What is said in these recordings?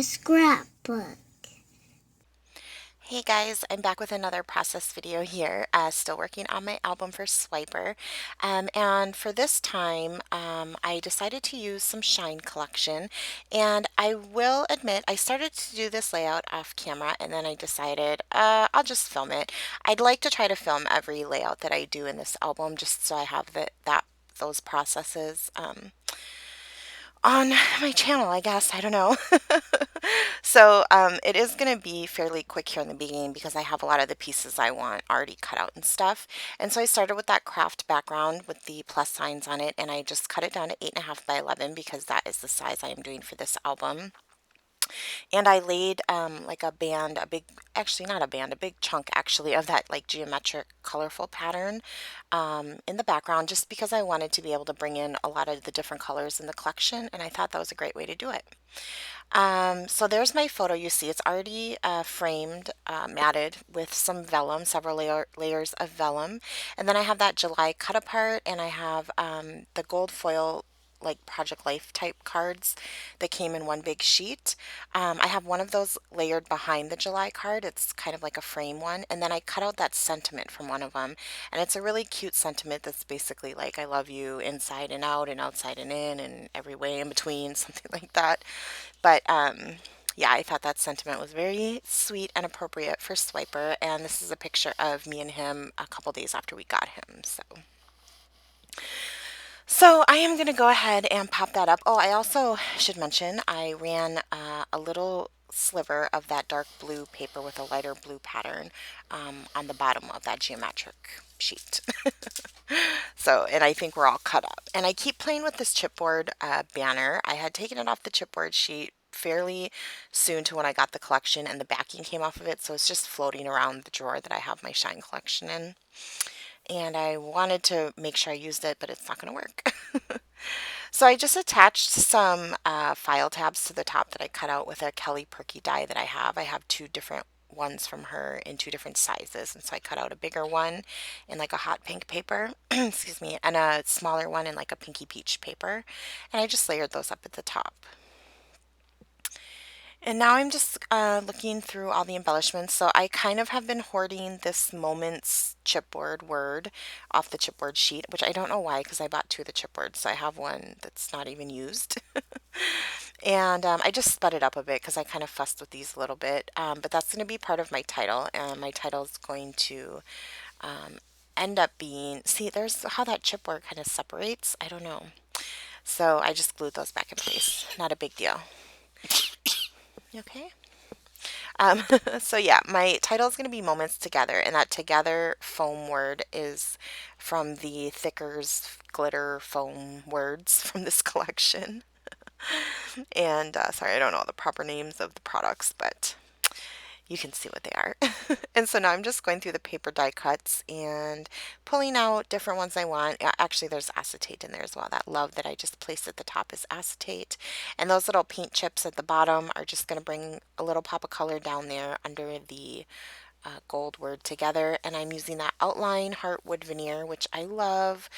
my scrapbook. Hey guys, I'm back with another process video here, still working on my album for Swiper. And for this time, I decided to use some Shine collection. And I will admit, I started to do this layout off camera and then I decided I'll just film it. I'd like to try to film every layout that I do in this album just so I have those processes. On my channel, I guess. I don't know. So it is going to be fairly quick here in the beginning because I have a lot of the pieces I want already cut out and stuff. And so I started with that craft background with the plus signs on it, and I just cut it down to 8.5 by 11 because that is the size I am doing for this album. And I laid like a band, actually not a band, a big chunk actually of that like geometric colorful pattern in the background just because I wanted to be able to bring in a lot of the different colors in the collection, and I thought that was a great way to do it. So there's my photo you see. It's already framed, matted with some vellum, several layers of vellum. And then I have that July cut apart, and I have the gold foil like Project Life type cards that came in one big sheet. I have one of those layered behind the July card. It's kind of like a frame one. And then I cut out that sentiment from one of them. And it's a really cute sentiment that's basically like, I love you inside and out and outside and in and every way in between, something like that. But yeah, I thought that sentiment was very sweet and appropriate for Swiper. And this is a picture of me and him a couple days after we got him. So I am going to go ahead and pop that up. Oh, I also should mention I ran a little sliver of that dark blue paper with a lighter blue pattern on the bottom of that geometric sheet. So, and I think we're all cut up. And I keep playing with this chipboard banner. I had taken it off the chipboard sheet fairly soon to when I got the collection, and the backing came off of it, so it's just floating around the drawer that I have my Shine collection in. And I wanted to make sure I used it, but it's not going to work. So I just attached some file tabs to the top that I cut out with a Kelly Perky die that I have. I have two different ones from her in two different sizes, and so I cut out a bigger one in like a hot pink paper, excuse me, and a smaller one in like a pinky peach paper, and I just layered those up at the top. And now I'm just looking through all the embellishments. So I kind of have been hoarding this Moments chipboard word off the chipboard sheet, which I don't know why because I bought two of the chipboards. So I have one that's not even used. And I just sped it up a bit because I kind of fussed with these a little bit. But that's going to be part of my title. And my title is going to um, end up being, see, there's how that chipboard kind of separates. I don't know. So I just glued those back in place. Not a big deal. Okay. Um, so yeah, my title is going to be Moments Together, and that together foam word is from the Thickers glitter foam words from this collection. And sorry, I don't know the proper names of the products, but you can see what they are. And so now I'm just going through the paper die cuts and pulling out different ones I want. Actually, there's acetate in there as well. That love that I just placed at the top is acetate. And those little paint chips at the bottom are just going to bring a little pop of color down there under the gold word together. And I'm using that outline heartwood veneer, which I love.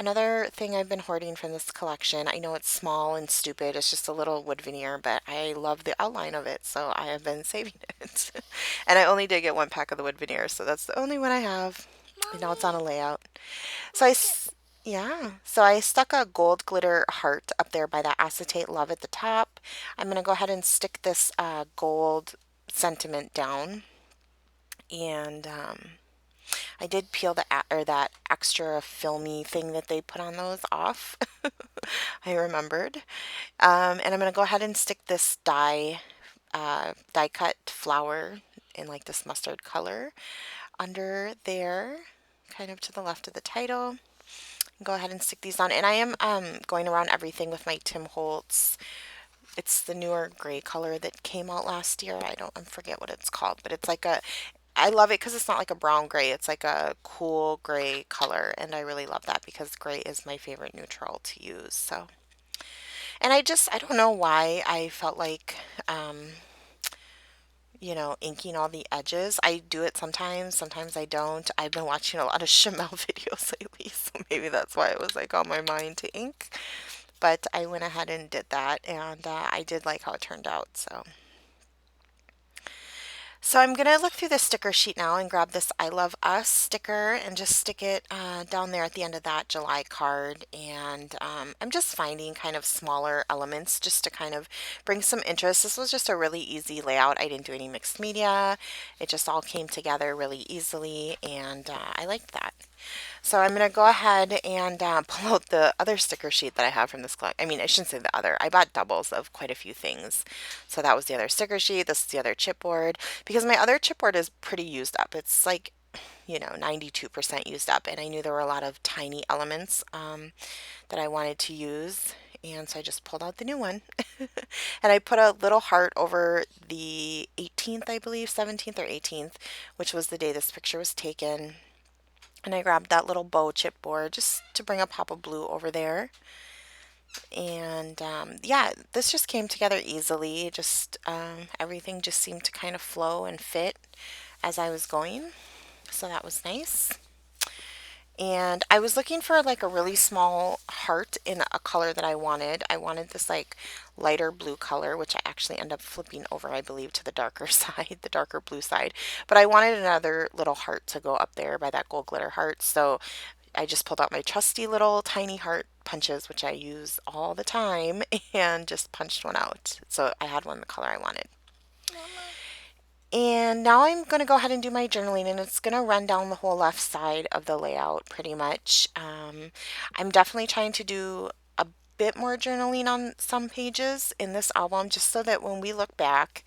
Another thing I've been hoarding from this collection, I know it's small and stupid, it's just a little wood veneer, but I love the outline of it, so I have been saving it. And I only did get one pack of the wood veneer, so that's the only one I have. And now it's on a layout. So yeah, so I stuck a gold glitter heart up there by that acetate love at the top. I'm going to go ahead and stick this gold sentiment down. And I did peel or that extra filmy thing that they put on those off. I remembered. And I'm going to go ahead and stick this die cut flower in like this mustard color under there, kind of to the left of the title. Go ahead and stick these on. And I am going around everything with my Tim Holtz. It's the newer gray color that came out last year. I forget what it's called, but it's like I love it because it's not like a brown gray. It's like a cool gray color, and I really love that because gray is my favorite neutral to use. So, and I don't know why I felt like, inking all the edges. I do it sometimes, sometimes I don't. I've been watching a lot of Chanel videos lately, so maybe that's why it was like on my mind to ink. But I went ahead and did that, and I did like how it turned out. So So I'm going to look through the sticker sheet now and grab this I Love Us sticker and just stick it down there at the end of that July card. And I'm just finding kind of smaller elements just to kind of bring some interest. This was just a really easy layout. I didn't do any mixed media. It just all came together really easily, and I liked that. So I'm going to go ahead and pull out the other sticker sheet that I have from this collect. I mean, I shouldn't say the other. I bought doubles of quite a few things. So that was the other sticker sheet. This is the other chipboard because my other chipboard is pretty used up. It's like, 92% used up, and I knew there were a lot of tiny elements that I wanted to use. And so I just pulled out the new one. And I put a little heart over the 18th, I believe, 17th or 18th, which was the day this picture was taken. And I grabbed that little bow chipboard just to bring a pop of blue over there. And yeah, this just came together easily. Just everything just seemed to kind of flow and fit as I was going. So that was nice. And I was looking for like a really small heart in a color that I wanted. I wanted this like lighter blue color, which I actually end up flipping over, I believe, to the darker side, the darker blue side. But I wanted another little heart to go up there by that gold glitter heart. So I just pulled out my trusty little tiny heart punches, which I use all the time, and just punched one out. So I had one the color I wanted. And now I'm going to go ahead and do my journaling, and it's going to run down the whole left side of the layout pretty much. I'm definitely trying to do a bit more journaling on some pages in this album just so that when we look back,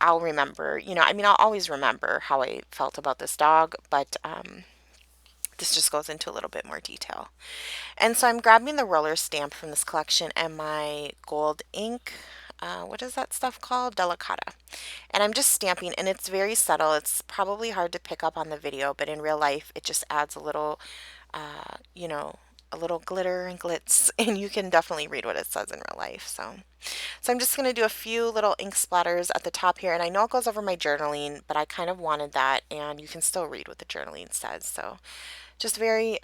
I'll remember. I mean, I'll always remember how I felt about this dog, but this just goes into a little bit more detail. And so I'm grabbing the roller stamp from this collection and my gold ink. What is that stuff called? Delicata. And I'm just stamping, and it's very subtle. It's probably hard to pick up on the video, but in real life, it just adds a little, you know, a little glitter and glitz, and you can definitely read what it says in real life. So I'm just going to do a few little ink splatters at the top here, and I know it goes over my journaling, but I kind of wanted that, and you can still read what the journaling says. So just very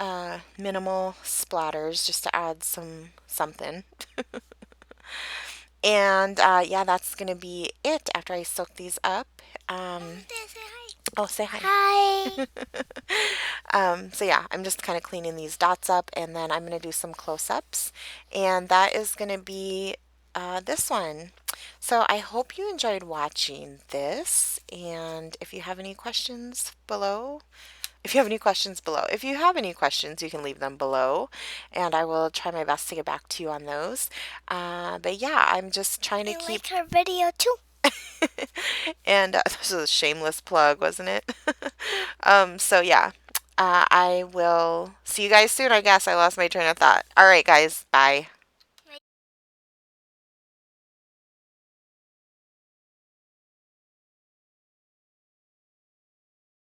minimal splatters just to add something. And yeah, that's going to be it after I soak these up. Oh, say hi. Hi. So yeah, I'm just kind of cleaning these dots up, and then I'm going to do some close-ups. And that is going to be this one. So I hope you enjoyed watching this. And if you have any questions below, if you have any questions, you can leave them below, and I will try my best to get back to you on those. But yeah, I'm just trying to keep. Like her video too. And this was a shameless plug, wasn't it? So yeah, I will see you guys soon. I guess I lost my train of thought. All right, guys, bye.